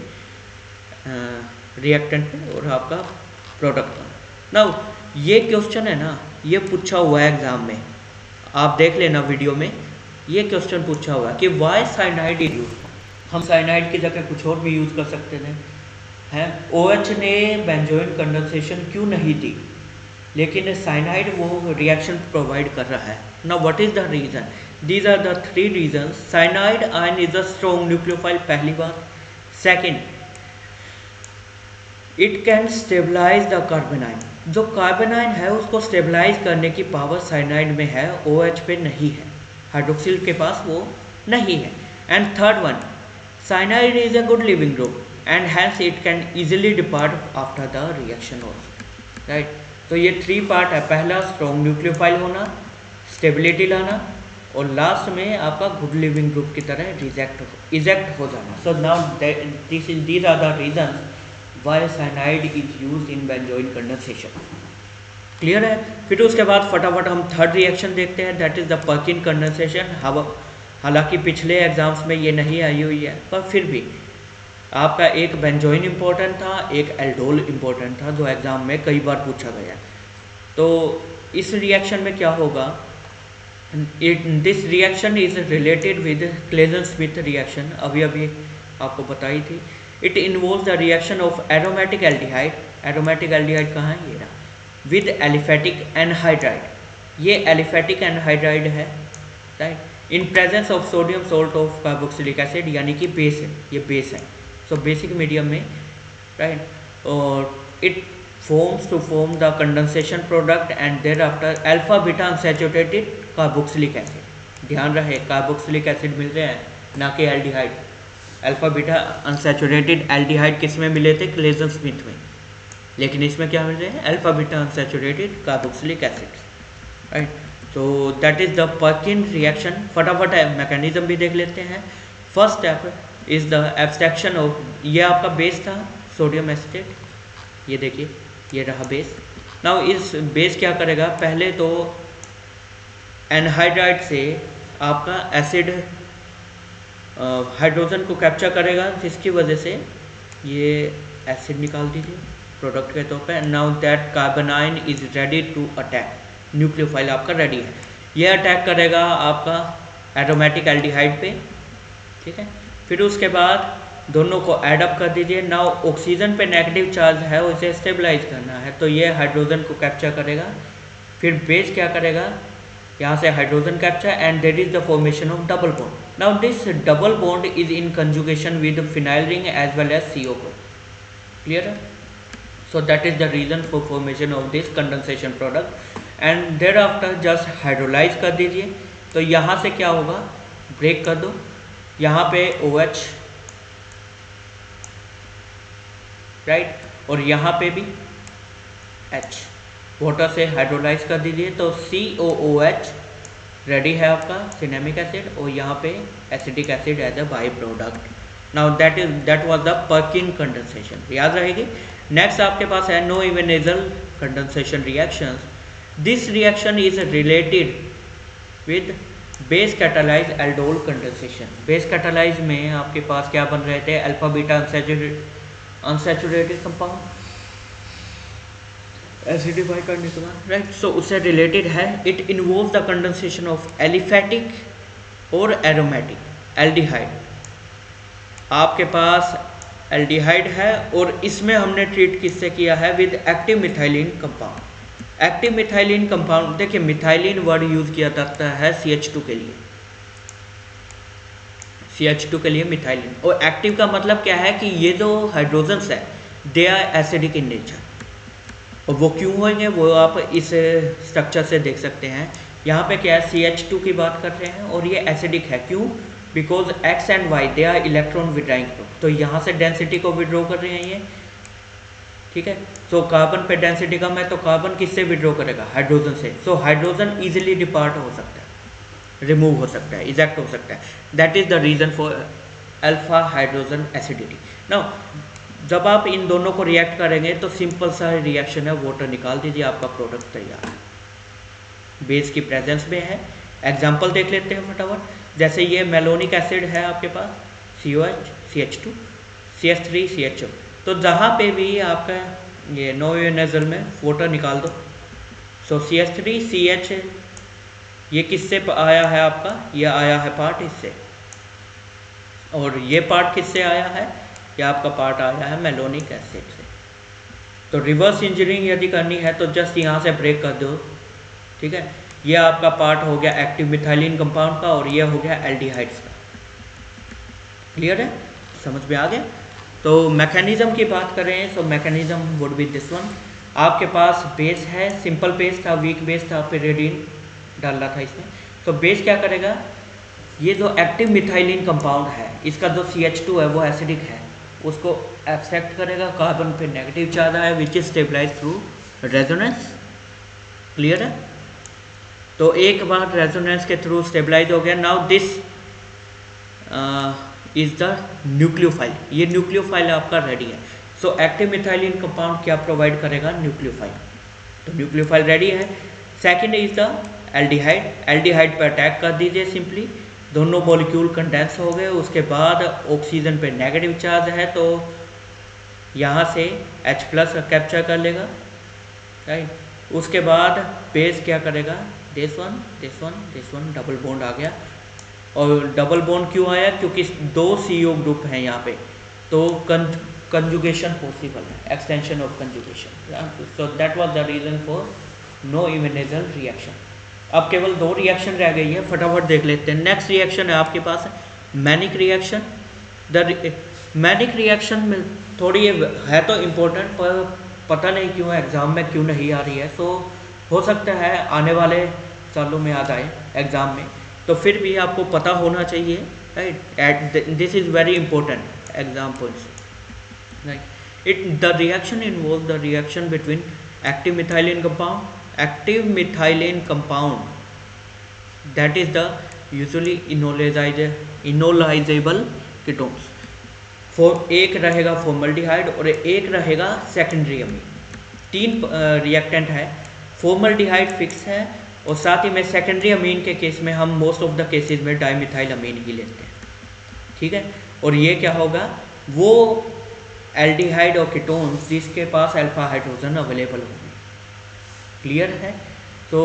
reactant पे, और आपका प्रोडक्ट बना। नाउ ये क्वेश्चन है ना, ये पूछा हुआ है एग्जाम में, आप देख लेना वीडियो में, ये क्वेश्चन पूछा हुआ है कि वाई साइनाइड इज यूज। हम साइनाइड की जगह कुछ और भी यूज़ कर सकते थे, हैं। OH ने बेंजोइन कंडेंसेशन क्यों नहीं दी, लेकिन साइनाइड वो रिएक्शन प्रोवाइड कर रहा है। Now what is the reason, these are the three reasons. Cyanide ion is a strong nucleophile, पहली बात। Second, it can stabilize the carbon ion, जो कार्बन आयन है उसको स्टेबलाइज करने की पावर साइनाइड में है, OH पे नहीं है, हाइड्रोक्सिल के पास वो नहीं है। And third one, cyanide is a good living group and hence it can easily depart after the reaction also, right। तो ये थ्री पार्ट है, पहला स्ट्रॉन्ग न्यूक्लियोफाइल होना, स्टेबिलिटी लाना, और लास्ट में आपका गुड लिविंग ग्रुप की तरह इजेक्ट हो जाना। So now these are the reasons why cyanide is used in benzoin condensation, clear है। फिर उसके बाद फटाफट हम थर्ड रिएक्शन देखते हैं, that is the Perkin condensation. हालांकि पिछले एग्जाम्स में ये नहीं आई हुई है, पर फिर भी आपका एक बेंजोइन इम्पोर्टेंट था, एक एल्डोल इम्पोर्टेंट था, जो एग्ज़ाम में कई बार पूछा गया। तो इस रिएक्शन में क्या होगा, this reaction is related with Claisen Schmidt reaction, अभी अभी आपको बताई थी। It involve the reaction of aromatic aldehyde, aromatic aldehyde कहाँ है, ये रहा, विद एलिफेटिक एनहाइड्राइड, ये एलिफेटिक एनहाइड्राइड है, right, in presence of sodium salt of carboxylic acid, यानी कि बेस है, ये बेस है, सो बेसिक मीडियम में, राइट। और it forms to form the condensation product and there after alpha beta unsaturated carboxylic acid. ध्यान रहे कार्बोक्सिलिक एसिड मिल रहे हैं, ना कि aldehyde. Alpha beta unsaturated aldehyde किस में मिले थे, क्लेजन स्मिथ में, लेकिन इसमें क्या मिल रहे हैं, alpha beta unsaturated carboxylic acid, right. तो that is the Perkin reaction. फटाफट मैकेनिज्म भी देख लेते हैं। First step is the abstraction of, ये आपका बेस था सोडियम एसिटेट, ये देखिए ये रहा बेस। नाउ इस बेस क्या करेगा, पहले तो एनहाइड्राइड से आपका एसिड हाइड्रोजन को कैप्चर करेगा, जिसकी वजह से ये एसिड निकाल दीजिए प्रोडक्ट के तौर पे। Now that carbon ion is ready to attack, nucleophile आपका रेडी है, यह अटैक करेगा आपका एरोमेटिक एल्डिहाइड पे, ठीक है। फिर उसके बाद दोनों को ऐड अप कर दीजिए। नाउ ऑक्सीजन पे नेगेटिव चार्ज है, उसे स्टेबलाइज करना है, तो ये हाइड्रोजन को कैप्चर करेगा। फिर बेस क्या करेगा, यहाँ से hydrogen capture and that is the formation of double bond. Now this double bond is in conjugation with phenyl ring as well as CO bond. Clear है? So that is the reason for formation of this condensation product and there after just hydrolyse कर दीजिए। तो यहाँ से क्या होगा, break कर दो, यहाँ पे OH राइट, और यहाँ पे भी H, वाटर से हाइड्रोलाइज कर दीजिए तो COOH रेडी है आपका सिनेमिक एसिड, और यहाँ पे acidic acid as a by product. Now that was the Perkin condensation, याद रहेगी। नेक्स्ट आपके पास है Knoevenagel condensation reactions. This reaction is related with base catalyse aldol condensation. Base catalyse में आपके पास क्या बन रहे थे, alpha beta unsaturated compound acidify करने के बाद, राइट। सो उससे रिलेटेड है। It involve the condensation of aliphatic और एरोमेटिक एल्डिहाइड। आपके पास एल्डिहाइड है और इसमें हमने ट्रीट किससे किया है, with active methylene compound. Active methylene compound, देखिए मिथाइलिन वर्ड यूज किया जाता है CH2 के लिए, CH2 के लिए मिथाइलिन। और एक्टिव का मतलब क्या है कि ये जो हाइड्रोजन्स है they are acidic in nature. और वो क्यों होंगे वो आप इस स्ट्रक्चर से देख सकते हैं। यहाँ पे क्या है, CH2 की बात कर रहे हैं और ये एसिडिक है, क्यों, because X and Y they are electron withdrawing group. तो यहाँ से डेंसिटी को विड्रॉ कर रहे हैं ये, ठीक है। सो कार्बन पे डेंसिटी कम है तो कार्बन किससे विड्रॉ करेगा, हाइड्रोजन से। सो हाइड्रोजन इजीली डिपार्ट हो सकता है, रिमूव हो सकता है, इजेक्ट हो सकता है। That is the reason for alpha hydrogen acidity. Now जब आप इन दोनों को रिएक्ट करेंगे तो सिंपल सा रिएक्शन है, वाटर निकाल दीजिए, आपका प्रोडक्ट तैयार है, बेस की प्रेजेंस में है। एग्जांपल देख लेते हैं फटाफट। जैसे ये मेलोनिक एसिड है आपके पास, COH CH2 CH3 CHO। तो जहाँ पे भी आपका ये नो ionizal में वाटर निकाल दो। सो CH3 CH ये किससे आया है आपका, ये आया है पार्ट इससे, और ये पार्ट किससे आया है, ये आपका पार्ट आया है मेलोनिक एसिड से। तो रिवर्स इंजीनियरिंग यदि करनी है तो जस्ट यहाँ से ब्रेक कर दो, ठीक है। ये आपका पार्ट हो गया एक्टिव मिथाइलिन कंपाउंड का और ये हो गया एल्डिहाइड्स का। क्लियर है, समझ में आ गया। तो मैकेनिज्म की बात करें तो mechanism would be this one. आपके पास बेस है, सिंपल बेस था, वीक बेस था, पिरिडीन डालना था इसमें। तो बेस क्या करेगा, ये जो एक्टिव मिथाइलिन कंपाउंड है इसका जो CH2 है वो एसिडिक है, उसको एक्सेप्ट करेगा, कार्बन पे नेगेटिव चार्ज है which is stabilise through resonance. Clear है। तो एक बार रेजोनेंस के थ्रू स्टेबलाइज हो गया। Now this is the nucleophile, ये न्यूक्लियोफाइल आपका रेडी है। सो एक्टिव मिथाइलिन कंपाउंड क्या प्रोवाइड करेगा, न्यूक्लियोफाइल। तो न्यूक्लियोफाइल रेडी है। Second is the aldehyde, aldehyde पर अटैक कर दीजिए सिंपली, दोनों मॉलिक्यूल कंडेंस हो गए। उसके बाद ऑक्सीजन पे नेगेटिव चार्ज है तो यहाँ से H+ कैप्चर कर लेगा, राइट। उसके बाद बेस क्या करेगा, दिस वन डबल बॉन्ड आ गया। और डबल बॉन्ड क्यों आया, क्योंकि दो CO ग्रुप हैं यहाँ पे, तो कंजुगेशन पॉसिबल है, extension of conjugation. So that was the reason for Knoevenagel reaction. अब केवल 2 रिएक्शन रह गई है, फटाफट देख लेते हैं। नेक्स्ट रिएक्शन है आपके पास Mannich reaction. The Mannich reaction में थोड़ी है तो इम्पोर्टेंट, पर पता नहीं क्यों एग्ज़ाम में क्यों नहीं आ रही है। सो हो सकता है आने वाले सालों में आ जाए एग्ज़ाम में, तो फिर भी आपको पता होना चाहिए, right. This is very important exam points, right. It the reaction involve the reaction between active methylene compound, active methylene compound that is the usually enolizable ketones। एक रहेगा फॉर्मल्डिहाइड और एक रहेगा सेकेंडरी अमीन। 3 रिएक्टेंट है, formaldehyde fix है और साथ ही में सेकेंडरी अमीन के केस में हम मोस्ट ऑफ द केसेस में डाइमिथाइल अमीन ही लेते हैं, ठीक है। और ये क्या होगा, वो एल्डिहाइड और कीटोन्स जिसके पास अल्फा हाइड्रोजन अवेलेबल होंगे। क्लियर है। तो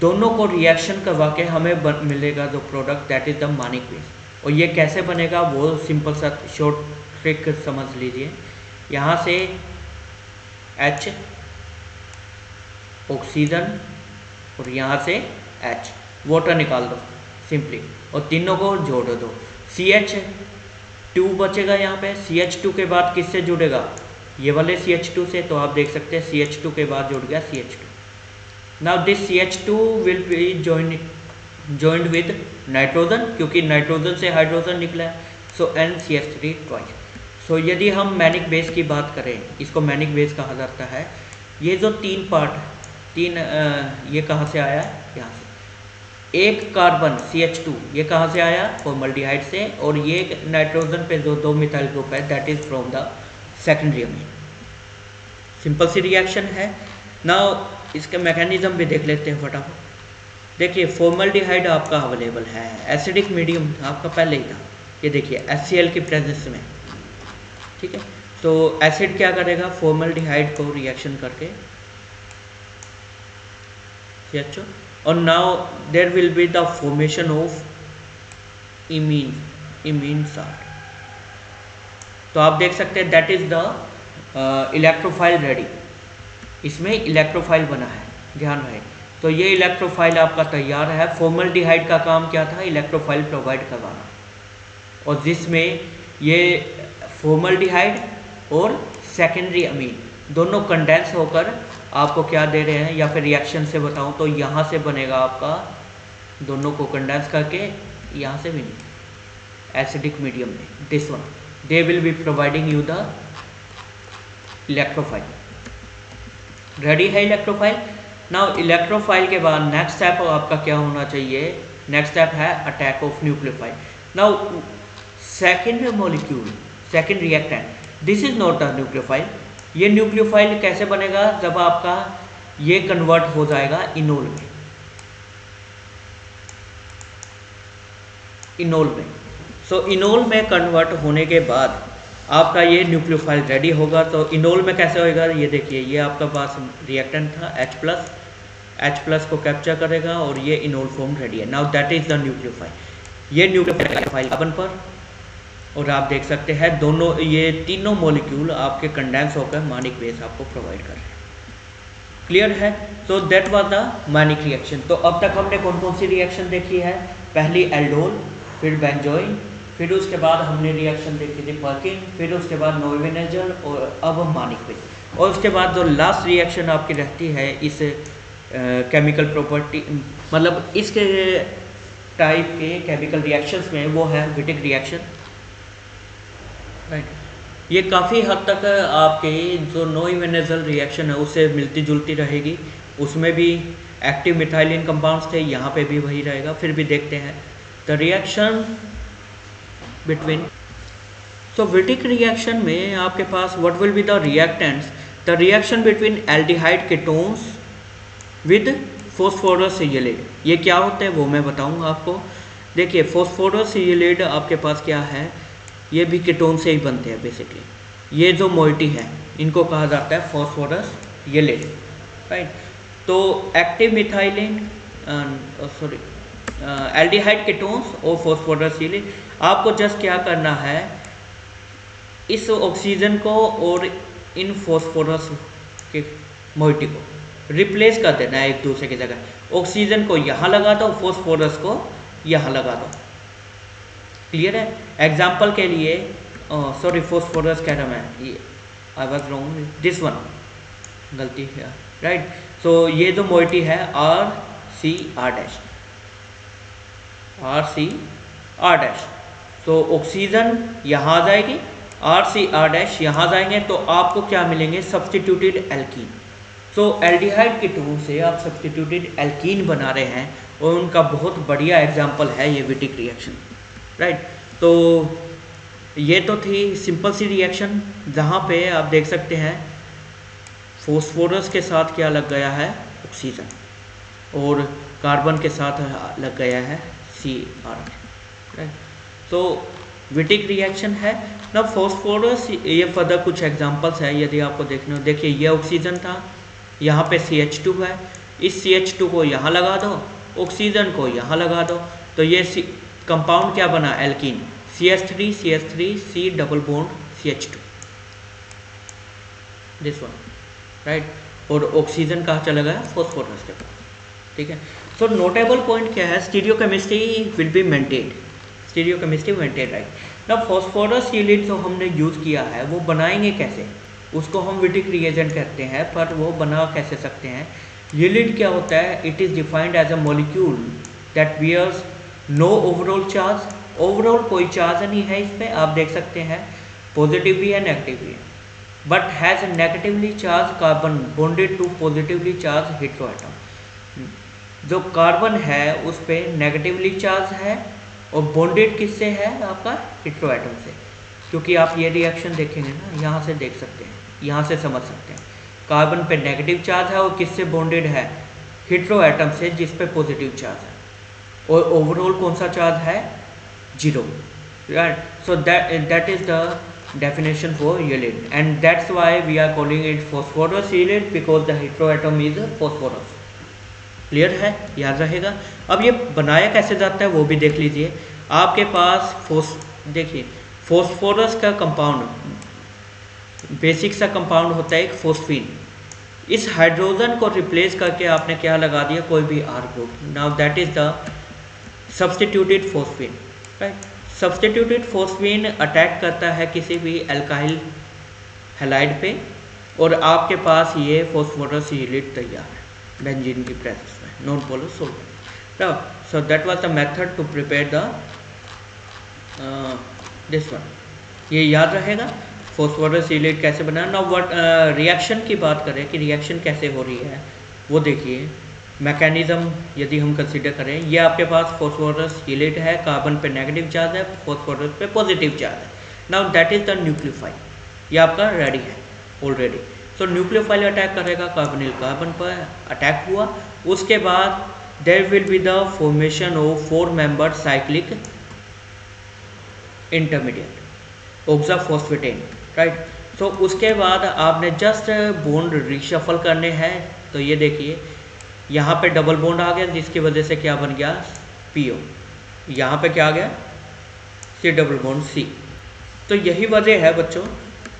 दोनों को रिएक्शन करवा के हमें मिलेगा जो product that is the Manik base. और ये कैसे बनेगा वो सिंपल सा शॉर्ट ट्रिक समझ लीजिए। यहाँ से H ऑक्सीजन और यहाँ से H, वाटर निकाल दो सिंपली और तीनों को जोड़ दो। CH2 बचेगा यहाँ पे। CH2 के बाद किससे जुड़ेगा, ये वाले CH2 से। तो आप देख सकते हैं CH2 के बाद जुड़ गया CH2। Now this CH2 will be joined with nitrogen, क्योंकि नाइट्रोजन से हाइड्रोजन निकला है, सो NCH3 ट्वाइस। सो यदि हम मैनिक बेस की बात करें, इसको मैनिक बेस कहा जाता है। ये जो तीन पार्ट ये कहाँ से आया है, यहाँ से। एक कार्बन CH2 ये कहाँ से आया, फॉर्मल्डिहाइड से, और ये नाइट्रोजन पे जो 2 मिथाइल ग्रुप है that is from the secondary amine. Simple सी रिएक्शन है। नाउ इसका मैकेनिज्म भी देख लेते हैं फटाफट। देखिए फॉर्मल्डिहाइड आपका अवेलेबल है, एसिडिक मीडियम आपका पहले ही था, ये देखिए HCl की प्रेजेंस में, ठीक है। तो एसिड क्या करेगा, फॉर्मल्डिहाइड को रिएक्शन करके CHO, और now there will be the formation of imine salt. तो आप देख सकते हैं that is the electrophile ready. इसमें इलेक्ट्रोफाइल बना है, ध्यान रहे। तो ये इलेक्ट्रोफाइल आपका तैयार है। फॉर्मल्डिहाइड का काम क्या था, इलेक्ट्रोफाइल प्रोवाइड करवाना, और जिसमें ये फॉर्मल्डिहाइड और सेकेंडरी अमीन दोनों कंडेंस होकर आपको क्या दे रहे हैं, या फिर रिएक्शन से बताऊं तो यहाँ से बनेगा आपका, दोनों को कंडेंस करके यहाँ से भी नहीं, एसिडिक मीडियम में this one they will be providing you the electrophile. Ready है इलेक्ट्रोफाइल। नाउ इलेक्ट्रोफाइल के बाद नेक्स्ट स्टेप आपका क्या होना चाहिए, नेक्स्ट स्टेप है attack of nucleophile. Now second molecule, second reactant, this is not a nucleophile. ये न्यूक्लियोफाइल कैसे बनेगा, जब आपका ये कन्वर्ट हो जाएगा इनोल में, सो इनोल में कन्वर्ट होने के बाद आपका ये न्यूक्लियोफाइल रेडी होगा। तो इनोल में कैसे होएगा, ये देखिए, ये आपका पास रिएक्टेंट था H+ को कैप्चर करेगा और ये इनोल फॉर्म रेडी है। Now that is the nucleophile. ये न्यूक्लियोफाइल कार्बन पर, और आप देख सकते हैं दोनों ये तीनों मॉलिक्यूल आपके कंडेंस होकर मानिक बेस आपको प्रोवाइड कर रहे हैं। क्लियर है। तो that was the Manik reaction. तो अब तक हमने कौन कौन सी रिएक्शन देखी है, पहली एल्डोल, फिर बेंजोइन, फिर उसके बाद हमने रिएक्शन देखी थी पर्किन, फिर उसके बाद नोवेनेजल, और अब मानिक बेस। और उसके बाद जो लास्ट रिएक्शन आपकी रहती है इस केमिकल प्रॉपर्टी, मतलब इसके टाइप के केमिकल रिएक्शंस में, वो है विटिक रिएक्शन, राइट। ये काफ़ी हद तक आपके जो नोवेनेजल रिएक्शन है उससे मिलती जुलती रहेगी। उसमें भी एक्टिव मिथाइलिन कंपाउंड्स थे, यहाँ पे भी वही रहेगा। फिर भी देखते हैं the reaction between. So Wittig reaction में आपके पास what will be the reactants, the reaction between aldehyde ketones with phosphorus सियलेट। ये क्या होते हैं वो मैं बताऊंगा आपको। देखिए फॉस्फोरस सियलेट आपके पास क्या है, ये भी कीटोन से ही बनते हैं बेसिकली। ये जो मोइटी है इनको कहा जाता है फॉस्फोरस सियलेट, राइट। तो एक्टिव मिथाइलिन एल्डिहाइड कीटोन्स और फॉस्फोरस सियलेट, आपको जस्ट क्या करना है, इस ऑक्सीजन को और इन फॉस्फोरस के मोइटी को रिप्लेस कर देना है एक दूसरे की जगह। ऑक्सीजन को यहाँ लगा दो, फॉस्फोरस को यहाँ लगा दो। क्लियर है। एग्जाम्पल के लिए सॉरी फॉस्फोरस कह रहा मैं, I was wrong, this one गलती है, राइट। सो ये जो मोइटी है RCR', तो ऑक्सीजन यहाँ आ जाएगी, RCR' यहाँ जाएंगे, तो आपको क्या मिलेंगे, सब्सटीट्यूटेड एल्कीन। सो एल्डिहाइड कीटोन से आप सब्सटीट्यूटेड एल्कीन बना रहे हैं, और उनका बहुत बढ़िया एग्जाम्पल है ये विटिक रिएक्शन, राइट। तो ये तो थी सिंपल सी रिएक्शन, जहाँ पे आप देख सकते हैं फॉस्फोरस के साथ क्या लग गया है, ऑक्सीजन, और कार्बन के साथ लग गया है CR, राइट। तो विटिक रिएक्शन है ना। फॉस्फोरस, ये फर्दर कुछ एग्जांपल्स है यदि आपको देखना हो। देखिए ये ऑक्सीजन था, यहाँ पे CH2 है, इस CH2 को यहाँ लगा दो, ऑक्सीजन को यहाँ लगा दो, तो ये कंपाउंड क्या बना, alkene, CH3 C double bond CH2, this one, right. और ऑक्सीजन कहाँ चला गया, फॉस्फोरस के पास। ठीक है। सो नोटेबल पॉइंट क्या है, stereochemistry will be maintained, stereochemistry maintain right. ना फॉस्फोरस यील्ड जो हमने यूज़ किया है वो बनाएंगे कैसे, उसको हम विटिक रिएजेंट कहते हैं, पर वो बना कैसे सकते हैं। यील्ड क्या होता है, it is defined as a molecule that bears no overall charge, overall कोई चार्ज नहीं है इस पर, आप देख सकते हैं पॉजिटिव भी है नेगेटिव भी है, but has negatively charge carbon bonded to positively charge heteroatom. जो कार्बन है उस पर नेगेटिवली चार्ज है और बॉन्डेड किससे है आपका हेटेरोएटम से, क्योंकि आप ये रिएक्शन देखेंगे ना, यहाँ से देख सकते हैं, यहाँ से समझ सकते हैं कार्बन पे नेगेटिव चार्ज है और किससे बॉन्डेड है, हेटेरोएटम से जिस पे पॉजिटिव चार्ज है, और ओवरऑल कौन सा चार्ज है, 0 right. So that is the definition for yelid and that's why we are calling it phosphorus yelid because the heteroatom is phosphorus। Clear है, याद रहेगा। अब ये बनाया कैसे जाता है वो भी देख लीजिए। आपके पास देखिए फॉस्फोरस का कंपाउंड बेसिक सा कंपाउंड होता है एक फोस्फीन, इस हाइड्रोजन को रिप्लेस करके आपने क्या लगा दिया, कोई भी R group, now that is the substituted phosphine right. Substituted phosphine attack करता है किसी भी एल्काइल हैलाइड पे और आपके पास ये फॉस्फोरस यील्ड तैयार है बेंजीन की प्रेजेंस में, non polar solvent. So that was the method to prepare the this one, ये याद रहेगा फॉस्फोरस यील्ड कैसे बनाना। नाउ व्हाट रिएक्शन की बात करें कि रिएक्शन कैसे हो रही है वो देखिए, मैकेनिज्म यदि हम कंसिडर करें, ये आपके पास फॉस्फोरस यील्ड है, कार्बन पे नेगेटिव चार्ज है, फॉस्फोरस पे पॉजिटिव चार्ज है। Now that is the nucleophile, ये आपका रेडी है ऑलरेडी। सो न्यूक्लियोफाइल अटैक करेगा, कार्बोनिल कार्बन पर अटैक हुआ, उसके बाद there will be the formation of 4 member cyclic intermediate oxaphosphetane right. सो उसके बाद आपने जस्ट बॉन्ड रिशफल करने हैं, तो ये देखिए यहाँ पे डबल बॉन्ड आ गया जिसकी वजह से क्या बन गया, PO, यहाँ पे क्या आ गया, C डबल बॉन्ड C। तो यही वजह है बच्चों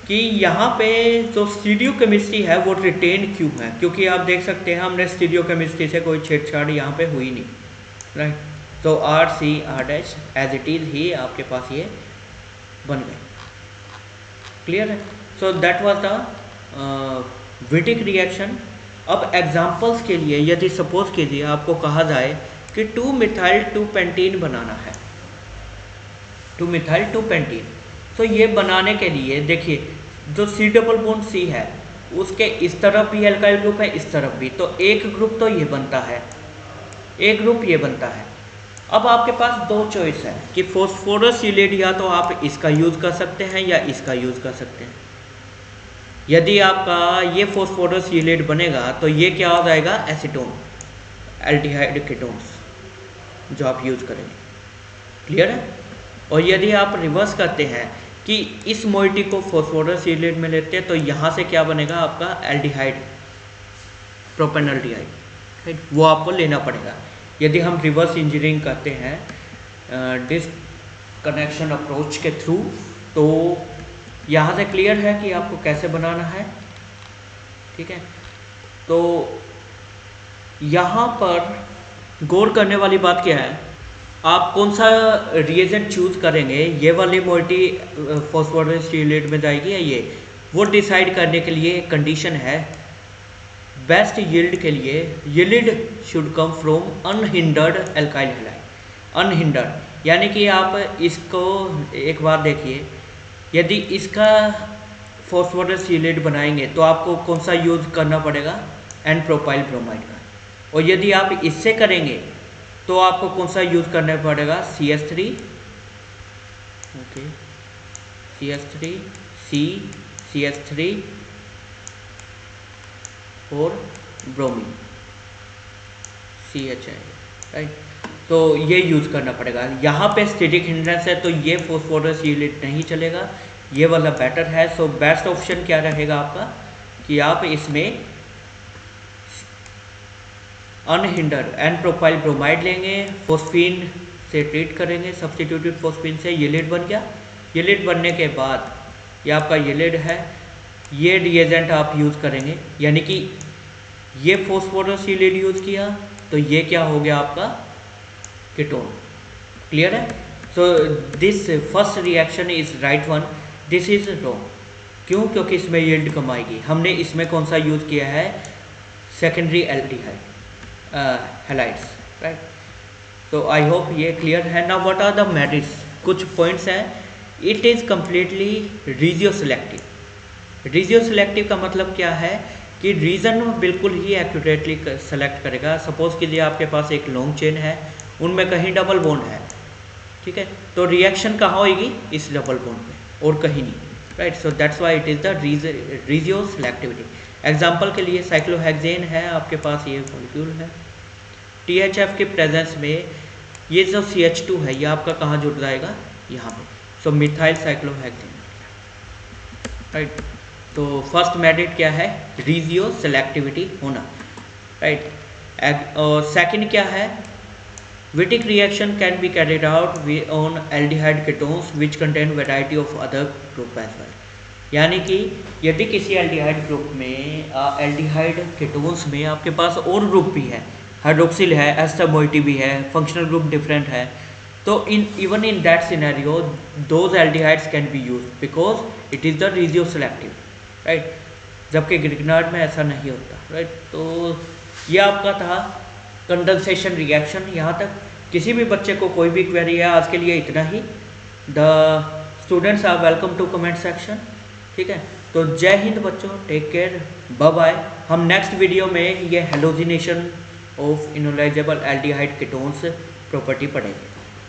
कि यहाँ पे जो स्टीरियो केमिस्ट्री है वो रिटेन क्यों है, क्योंकि आप देख सकते हैं हमने स्टीरियो केमिस्ट्री से कोई छेड़छाड़ यहाँ पे हुई नहीं राइट। तो R एज इट इज़ ही आपके पास ये बन गए, क्लियर है। So that was the Wittig reaction. अब एग्जाम्पल्स के लिए यदि सपोज कीजिए आपको कहा जाए कि 2-मिथाइल 2-पेंटीन बनाना है, 2-मिथाइल 2-पेंटीन, तो ये बनाने के लिए देखिए जो C डबल बॉन्ड C है उसके इस तरफ भी एल्काइल ग्रुप है, इस तरफ भी, तो एक ग्रुप तो ये बनता है, एक ग्रुप ये बनता है। अब आपके पास 2 चॉइस है कि फॉस्फोरस यील्ड या तो आप इसका यूज़ कर सकते हैं या इसका यूज़ कर सकते हैं। यदि आपका ये फॉस्फोरस यील्ड बनेगा तो ये क्या हो जाएगा, एसीटोन, एल्डिहाइड कीटोन्स जो आप यूज़ करेंगे, क्लियर है। और यदि आप रिवर्स करते हैं कि इस मोइटी को फॉस्फोरस यील्ड में लेते हैं तो यहाँ से क्या बनेगा आपका एल्डिहाइड, प्रोपेनल्डिहाइड राइट, वो आपको लेना पड़ेगा। यदि हम रिवर्स इंजीनियरिंग करते हैं डिस्कनेक्शन अप्रोच के थ्रू, तो यहाँ से क्लियर है कि आपको कैसे बनाना है, ठीक है। तो यहाँ पर गौर करने वाली बात क्या है, आप कौन सा रिएजेंट चूज़ करेंगे, ये वाली मोइटी फॉस्फोरस यील्ड में जाएगी या ये, वो डिसाइड करने के लिए कंडीशन है बेस्ट यील्ड के लिए yield should come from unhindered alkyl halide. Unhindered यानी कि आप इसको एक बार देखिए, यदि इसका फॉस्फोरस यील्ड बनाएंगे तो आपको कौन सा यूज़ करना पड़ेगा, एन प्रोपाइल ब्रोमाइड का, और यदि आप इससे करेंगे तो आपको कौन सा यूज़ करना पड़ेगा, CH3 okay, CH3 C CH3 और ब्रोमीन CHI राइट। तो ये यूज़ करना पड़ेगा। यहाँ पे स्टैटिक हिंड्रेंस है तो ये फॉस्फोरस यील्ड नहीं चलेगा, ये वाला बेटर है। सो बेस्ट ऑप्शन क्या रहेगा आपका कि आप इसमें अनहिंडर्ड एन प्रोपाइल ब्रोमाइड लेंगे, फोस्फीन से ट्रीट करेंगे, सब्स्टिट्यूटेड फोस्फीन से, यील्ड बन गया। यील्ड बनने के बाद ये आपका यील्ड है, ये रिएजेंट आप यूज़ करेंगे, यानी कि ये फॉस्फोरस यील्ड यूज़ किया, तो ये क्या हो गया आपका कीटोन। क्लियर है? So this first reaction is right one, this is wrong. क्यों? क्योंकि इसमें यील्ड कम आएगी। हमने इसमें कौन सा यूज़ किया है? Secondary aldehyde halides, right. तो आई होप ये क्लियर है। Now what are the merits? कुछ पॉइंट्स हैं। It is completely regioselective. Regioselective का मतलब क्या है कि रीजन बिल्कुल ही एक्यूरेटली सेलेक्ट करेगा। सपोज कीजिए आपके पास एक लॉन्ग चेन है, उनमें कहीं डबल बॉन्ड है, ठीक है, तो रिएक्शन कहाँ होगी? इस डबल बॉन्ड पे और कहीं नहीं, right. So that's why it is the regioselectivity. Example के लिए साइक्लोहेक्सेन है आपके पास, ये मॉलिक्यूल है, THF के प्रेजेंस में ये जो CH2 है ये आपका कहाँ जुड़ जाएगा? यहाँ पे। सो मिथाइल साइक्लोहेक्सेन, राइट। तो फर्स्ट मेरिट क्या है? रीजियो सिलेक्टिविटी होना, राइट। और सेकंड क्या है? Wittig reaction can be carried out on aldehyde ketones which contain variety of other group as well. यानी कि यदि किसी एल्डिहाइड ग्रुप में एल्डिहाइड कीटोन्स में आपके पास और ग्रुप भी है, हाइड्रोक्सिल है, एस्टर मोइटी भी है, फंक्शनल ग्रुप डिफरेंट है, तो even in that scenario those aldehydes can be use because it is the regioselective, right. जबकि ग्रिग्नार्ड में ऐसा नहीं होता, राइट। तो ये आपका था कंडेंसेशन रिएक्शन। यहाँ तक किसी भी बच्चे को कोई भी क्वेरी है, आज के लिए इतना ही। The students are welcome to comment section, ठीक है। तो जय हिंद बच्चों, टेक केयर, बाय बाय। हम नेक्स्ट वीडियो में ये halogenation of enolisable aldehyde ketones property पढ़ेंगे,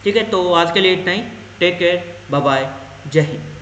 ठीक है। तो आज के लिए इतना ही, take care, bye bye, Jai Hind.